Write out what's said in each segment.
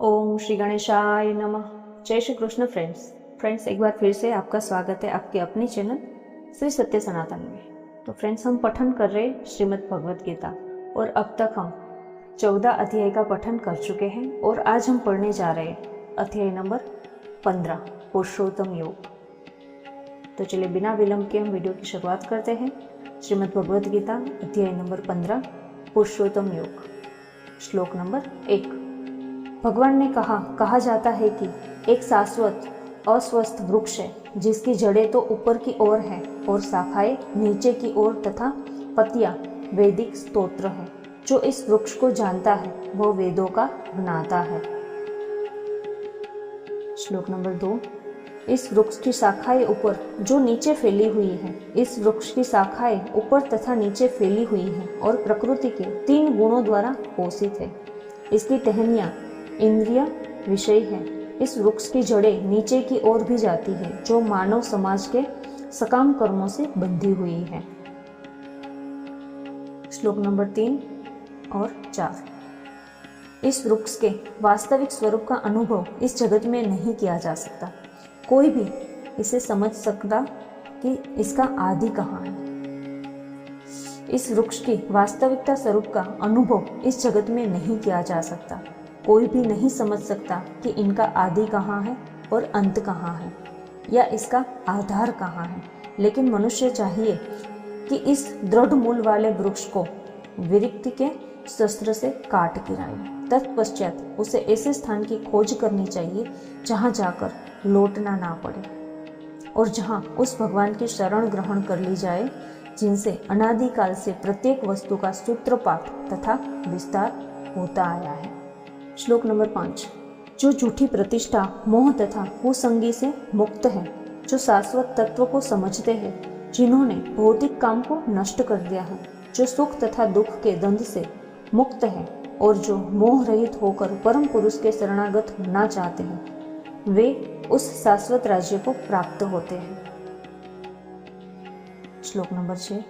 ओम श्री गणेशाय नमः। जय श्री कृष्ण फ्रेंड्स एक बार फिर से आपका स्वागत है आपके अपनी चैनल श्री सत्य सनातन में। तो फ्रेंड्स, हम पठन कर रहे श्रीमद् भगवत गीता और अब तक हम 14 अध्याय का पठन कर चुके हैं और आज हम पढ़ने जा रहे हैं अध्याय नंबर 15 पुरुषोत्तम योग। तो चलिए बिना विलंब के हम वीडियो की शुरुआत करते हैं। श्रीमद् भगवत गीता अध्याय नंबर 15 पुरुषोत्तम योग। श्लोक नंबर 1। भगवान ने कहा जाता है कि एक शाश्वत अस्वस्थ वृक्ष है जिसकी जड़ें तो ऊपर की ओर है और शाखाएं नीचे की ओर तथा पत्तियां वैदिक स्तोत्र है। जो इस वृक्ष को जानता है वह वेदों का ज्ञाता है। श्लोक नंबर 2। इस वृक्ष की शाखाएं ऊपर जो नीचे फैली हुई है, इस वृक्ष की शाखाएं ऊपर तथा नीचे फैली हुई है और प्रकृति के 3 गुणों द्वारा पोषित है। इसकी टहनियां इंद्रिय विषय है। इस वृक्ष की जड़ें नीचे की ओर भी जाती है जो मानव समाज के सकाम कर्मों से बंधी हुई है। श्लोक नंबर 3 और 4। इस वृक्ष के वास्तविक स्वरूप का अनुभव इस जगत में नहीं किया जा सकता। कोई भी इसे समझ सकता कि इसका आदि कहाँ है। इस वृक्ष की वास्तविकता स्वरूप का अनुभव इस जगत में नहीं किया जा सकता। कोई भी नहीं समझ सकता कि इनका आदि कहाँ है और अंत कहाँ है या इसका आधार कहाँ है। लेकिन मनुष्य चाहिए कि इस दृढ़ मूल वाले वृक्ष को विरक्ति के शस्त्र से काट गिराए। तत्पश्चात उसे ऐसे स्थान की खोज करनी चाहिए जहाँ जाकर लौटना ना पड़े और जहाँ उस भगवान की शरण ग्रहण कर ली जाए जिनसे अनादिकाल से प्रत्येक वस्तु का सूत्रपात तथा विस्तार होता आया है। श्लोक नंबर 5। जो झूठी प्रतिष्ठा मोह तथा कुसंगी से मुक्त है, जो शाश्वत तत्व को समझते हैं, जिन्होंने भौतिक काम को नष्ट कर दिया है, जो सुख तथा दुख के द्वंद से मुक्त है और जो मोह रहित होकर परम पुरुष के शरणागत होना चाहते हैं, वे उस शाश्वत राज्य को प्राप्त होते हैं। श्लोक नंबर 6।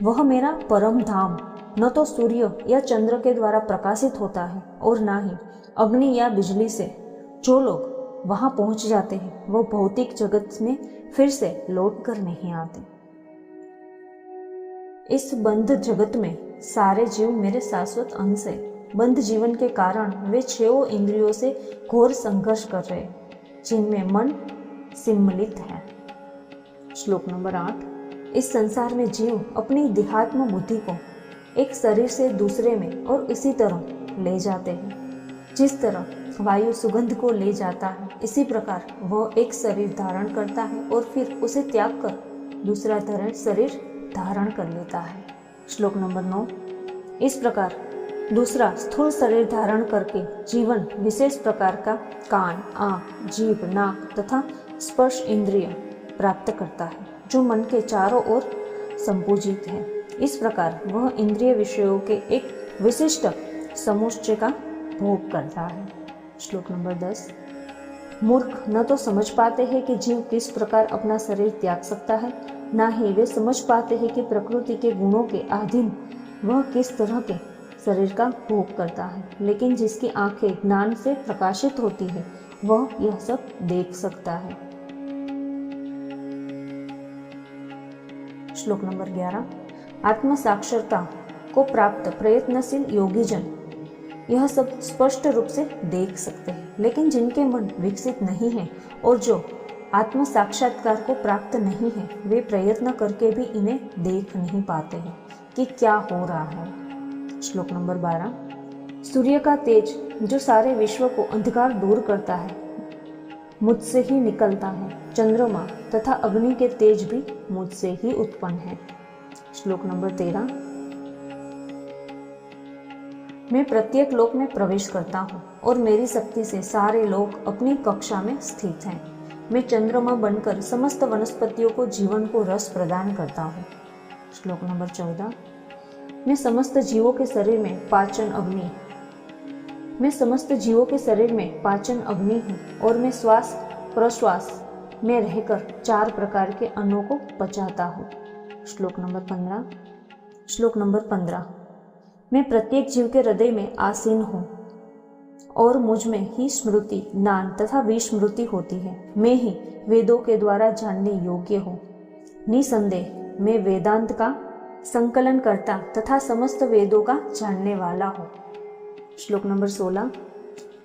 वह मेरा परम धाम न तो सूर्य या चंद्र के द्वारा प्रकाशित होता है और न ही अग्नि या बिजली से। जो लोग वहां पहुंच जाते हैं वो भौतिक जगत में फिर से लौट कर नहीं आते। इस बंध जगत में सारे जीव मेरे शाश्वत अंश है। बंध जीवन के कारण वे 6 इंद्रियों से घोर संघर्ष कर रहे हैं जिनमें मन सम्मिलित है। श्लोक नंबर 8। इस संसार में जीव अपनी देहात्म बुद्धि को एक शरीर से दूसरे में और इसी तरह ले जाते हैं। जिस तरह वायु सुगंध को ले जाता है, इसी प्रकार वह एक शरीर धारण करता है और फिर उसे त्याग कर दूसरा शरीर धारण कर लेता है। श्लोक नंबर 9। इस प्रकार दूसरा स्थूल शरीर धारण करके जीवन विशेष प्रकार का कान, आँख, जीभ, नाक तथा स्पर्श इंद्रिय प्राप्त करता है जो मन के चारों ओर संपूजित है। इस प्रकार वह इंद्रिय विषयों के एक विशिष्ट समुच्चय का भोग करता है। श्लोक नंबर 10। मूर्ख न तो समझ पाते हैं कि जीव किस प्रकार अपना शरीर त्याग सकता है, न ही वे समझ पाते हैं कि प्रकृति के गुणों के अधीन वह किस तरह के शरीर का भोग करता है। लेकिन जिसकी आंखें ज्ञान से प्रकाशित होती है वह यह सब देख सकता है। श्लोक नंबर 11। आत्म साक्षरता को प्राप्त प्रयत्नशील योगीजन यह सब स्पष्ट रूप से देख सकते हैं, लेकिन जिनके मन विकसित नहीं है और जो आत्म साक्षात्कार को प्राप्त नहीं है, वे प्रयत्न करके भी इन्हें देख नहीं पाते हैं कि क्या हो रहा है। श्लोक नंबर 12। सूर्य का तेज जो सारे विश्व को अंधकार दूर करता है मुझसे ही निकलता है। चंद्रमा तथा अग्नि के तेज भी मुझसे ही उत्पन्न है। श्लोक नंबर 13। मैं प्रत्येक लोक में प्रवेश करता हूँ और मेरी शक्ति से सारे लोक अपनी कक्षा में स्थित हैं। मैं चंद्रमा बनकर समस्त वनस्पतियों को जीवन को रस प्रदान करता हूँ। श्लोक नंबर 14। मैं समस्त जीवों के शरीर में पाचन अग्नि हूँ और मैं श्वास प्रश्वास में रहकर 4 प्रकार के अन्नों को पचाता हूँ। श्लोक नंबर 15। मैं प्रत्येक जीव के हृदय में आसीन हूँ और मुझ में ही स्मृति, ज्ञान तथा विस्मृति होती है। मैं ही वेदों के द्वारा जानने योग्य हूँ। निसंदेह मैं वेदांत का संकलन करता तथा समस्त वेदों का जानने वाला हूँ। श्लोक नंबर 16।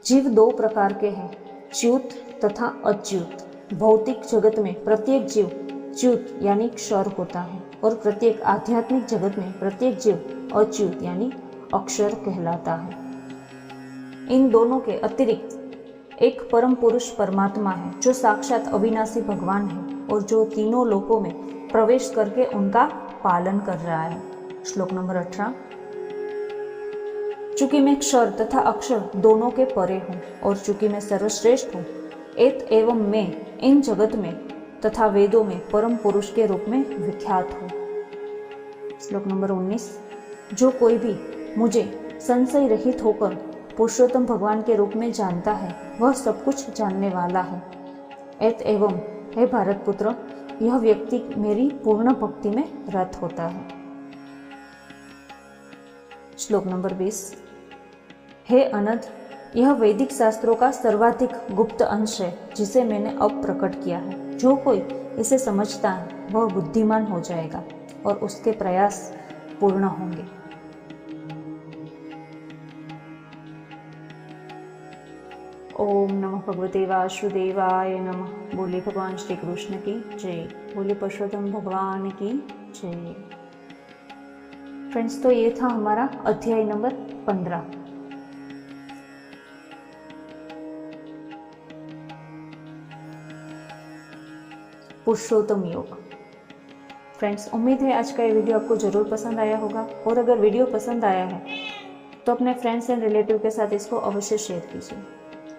जीव दो प्रकार के हैं, च्युत तथा अच्युत। भौतिक जगत में प्रत्येक जीव च्युत यानी क्षर होता है और प्रत्येक आध्यात्मिक जगत में प्रत्येक जीव अच्युत यानी अक्षर कहलाता है। इन दोनों के अतिरिक्त एक परम पुरुष परमात्मा है जो साक्षात अविनाशी भगवान है और जो तीनों लोकों में प्रवेश करके उनका पालन कर रहा है। श्लोक नंबर 18। चूंकि मैं क्षर तथा अक्षर दोनों के परे हूँ और चूंकि मैं सर्वश्रेष्ठ हूँ, एत एवं मैं इन जगत में तथा वेदों में परम पुरुष के रूप में विख्यात हूँ। श्लोक नंबर 19। जो कोई भी मुझे संशय रहित होकर पुरुषोत्तम भगवान के रूप में जानता है, वह सब कुछ जानने वाला है। एत एवं हे भारत पुत्र, यह व्यक्ति मेरी पूर्ण भक्ति में रत होता है। श्लोक नंबर 20। हे अनंत, यह वैदिक शास्त्रों का सर्वाधिक गुप्त अंश है जिसे मैंने अब प्रकट किया है। जो कोई इसे समझता है वह बुद्धिमान हो जाएगा और उसके प्रयास पूर्ण होंगे। ओम नमः भगवते वासुदेवाय नमः। बोले भगवान श्री कृष्ण की जय। बोले पुरुषोत्तम भगवान की जय। फ्रेंड्स, तो ये था हमारा अध्याय नंबर 15। पुरुषोत्तम योग। फ्रेंड्स, उम्मीद है आज का ये वीडियो आपको जरूर पसंद आया होगा और अगर वीडियो पसंद आया है तो अपने फ्रेंड्स एंड रिलेटिव के साथ इसको अवश्य शेयर कीजिए।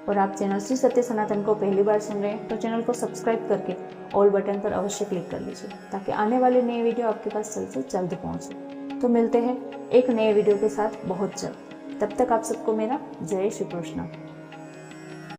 और आप चैनल श्री सत्य सनातन को पहली बार सुन रहे हैं तो चैनल को सब्सक्राइब करके ऑल बटन पर अवश्य क्लिक कर लीजिए ताकि आने वाले नए वीडियो आपके पास जल्द से जल्द पहुंचे। तो मिलते हैं एक नए वीडियो के साथ बहुत जल्द। तब तक आप सबको मेरा जय श्री कृष्ण।